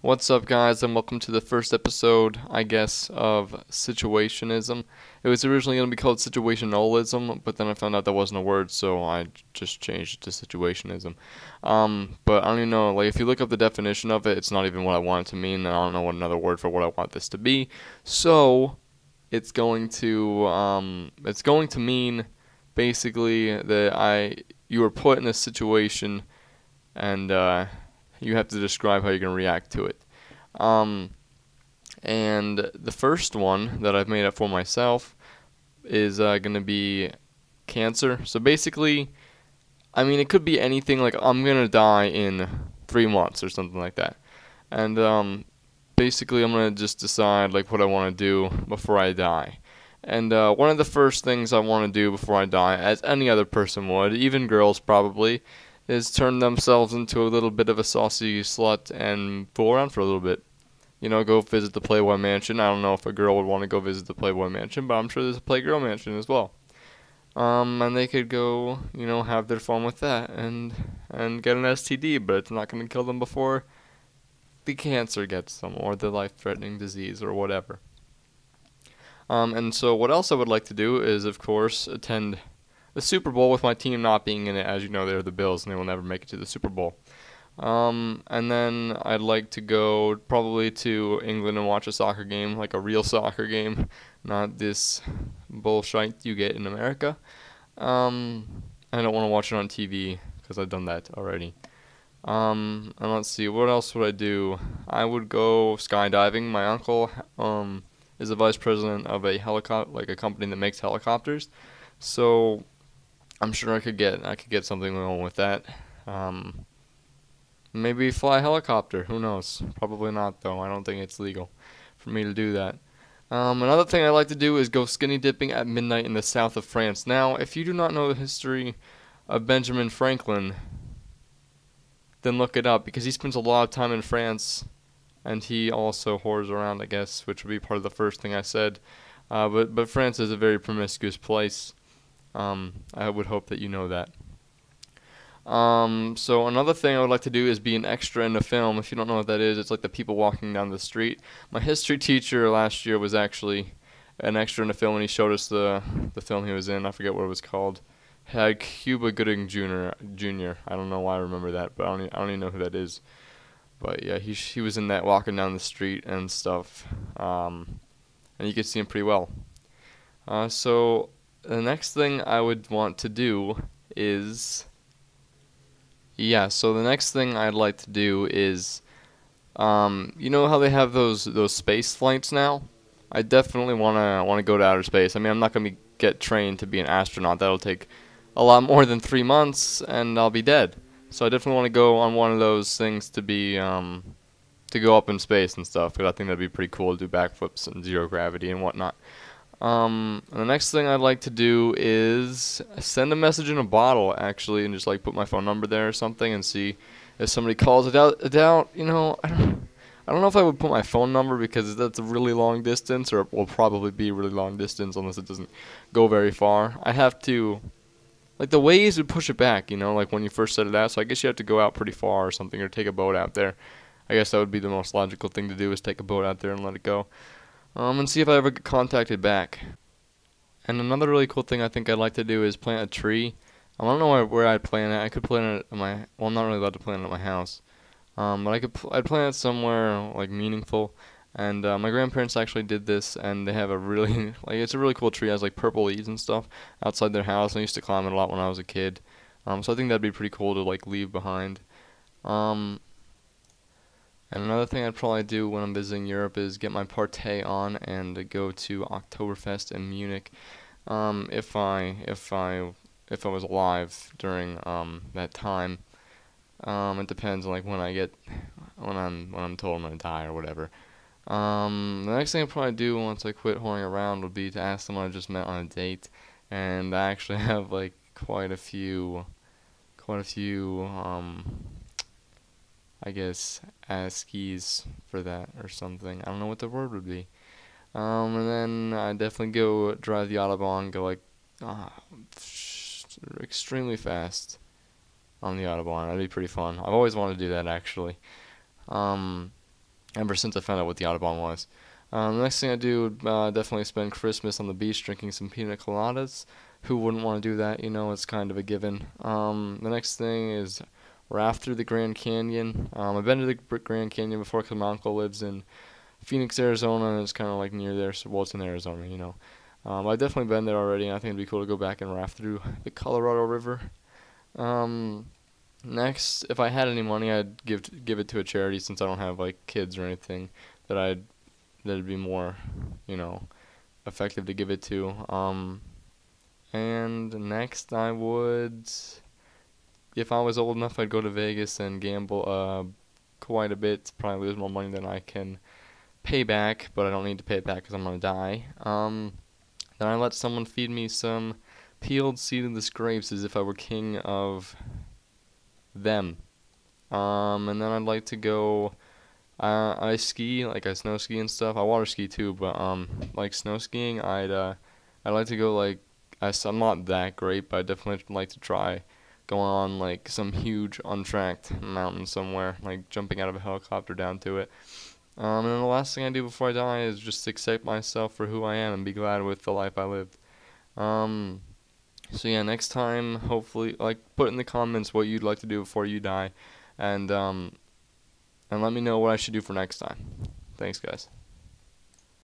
What's up, guys, and welcome to the first episode, I guess, of Situationism. It was originally going to be called Situationalism, but then I found out that wasn't a word, so I just changed it to Situationism. But I don't even know, like, if you look up the definition of it, it's not even what I want it to mean, and I don't know what another word for what I want this to be. So, it's going to mean, basically, that you were put in a situation, and, you have to describe how you're going to react to it. Um, and the first one that I've made up for myself is going to be cancer. So basically, I mean, it could be anything like I'm going to die in 3 months or something like that. And basically, I'm going to just decide like what I want to do before I die. And one of the first things I want to do before I die, as any other person would, even girls probably, is turn themselves into a little bit of a saucy slut and fool around for a little bit. You know, go visit the Playboy Mansion. I don't know if a girl would want to go visit the Playboy Mansion, but I'm sure there's a Playgirl Mansion as well. And they could go, have their fun with that and get an STD, but it's not going to kill them before the cancer gets them or the life-threatening disease or whatever. And so what else I would like to do is, of course, attend the Super Bowl with my team not being in it. As you know, they're the Bills, and they will never make it to the Super Bowl. And then I'd like to go probably to England and watch a soccer game, like a real soccer game, not this bullshit you get in America. I don't want to watch it on TV because I've done that already. And let's see, what else would I do? I would go skydiving. My uncle, is the vice president of a a company that makes helicopters. So I'm sure I could get something going with that. Maybe fly a helicopter. Who knows? Probably not, though. I don't think it's legal for me to do that. Another thing I like to do is go skinny dipping at midnight in the south of France. Now, if you do not know the history of Benjamin Franklin, then look it up because he spends a lot of time in France, and he also whores around, I guess, which would be part of the first thing I said. But France is a very promiscuous place. I would hope that you know that. So another thing I would like to do is be an extra in a film. If you don't know what that is, it's like the people walking down the street. My history teacher last year was actually an extra in a film, and he showed us the film he was in. I forget what it was called. Had Cuba Gooding Jr. I don't know why I remember that, but I don't even know who that is. But yeah, he was in that walking down the street and stuff. And you could see him pretty well. So the next thing I would want to do is so the next thing I'd like to do is, you know how they have those space flights now? I definitely wanna go to outer space. I mean, I'm not gonna get trained to be an astronaut. That'll take a lot more than 3 months, and I'll be dead. So I definitely want to go on one of those things to be to go up in space and stuff. Because I think that'd be pretty cool to do backflips and zero gravity and whatnot. And the next thing I'd like to do is send a message in a bottle, actually, and just like put my phone number there or something, and see if somebody calls it out. I don't know if I would put my phone number because that's a really long distance, or it will probably be a really long distance unless it doesn't go very far. I have to, like, the waves would push it back, like when you first set it out. So I guess you have to go out pretty far or something, or take a boat out there. I guess that would be the most logical thing to do, is take a boat out there and let it go. And see if I ever get contacted back. And another really cool thing I think I'd like to do is plant a tree. I don't know where I'd plant it. I could plant it at well, I'm not really allowed to plant it at my house. But I'd plant it somewhere like meaningful. And my grandparents actually did this, and they have a really it's a really cool tree. It has like purple leaves and stuff outside their house. I used to climb it a lot when I was a kid. So I think that'd be pretty cool to like leave behind. And another thing I'd probably do when I'm visiting Europe is get my partay on and go to Oktoberfest in Munich. If I was alive during that time. It depends on like when I'm told I'm gonna die or whatever. The next thing I'd probably do once I quit whoring around would be to ask someone I just met on a date, and I actually have like quite a few I guess ASCIIs for that or something. I don't know what the word would be. And then I definitely go drive the Autobahn, go like extremely fast on the Autobahn. That'd be pretty fun. I've always wanted to do that, actually. Um, ever since I found out what the Audubon was. The next thing I do would definitely spend Christmas on the beach drinking some pina coladas. Who wouldn't want to do that? You know, it's kind of a given. The next thing is raft through the Grand Canyon. I've been to the Grand Canyon before because my uncle lives in Phoenix, Arizona, and it's kind of like near there. So, well, it's in Arizona, you know. I've definitely been there already, and I think it'd be cool to go back and raft through the Colorado River. Um, Next, if I had any money, I'd give it to a charity since I don't have like kids or anything that'd be more, you know, effective to give it to. And next I would, if I was old enough, I'd go to Vegas and gamble quite a bit. Probably lose more money than I can pay back, but I don't need to pay it back because I'm gonna die. Then I let someone feed me some peeled seedless grapes as if I were king of them. And then I'd like to go. I ski, like I snow ski and stuff. I water ski too, but like snow skiing, I'd like to go like. I'm not that great, but I definitely like to try going on like some huge untracked mountain somewhere, like jumping out of a helicopter down to it. And then the last thing I do before I die is just accept myself for who I am and be glad with the life I lived. Um, so yeah, next time, hopefully, like put in the comments what you'd like to do before you die, and and let me know what I should do for next time. Thanks, guys.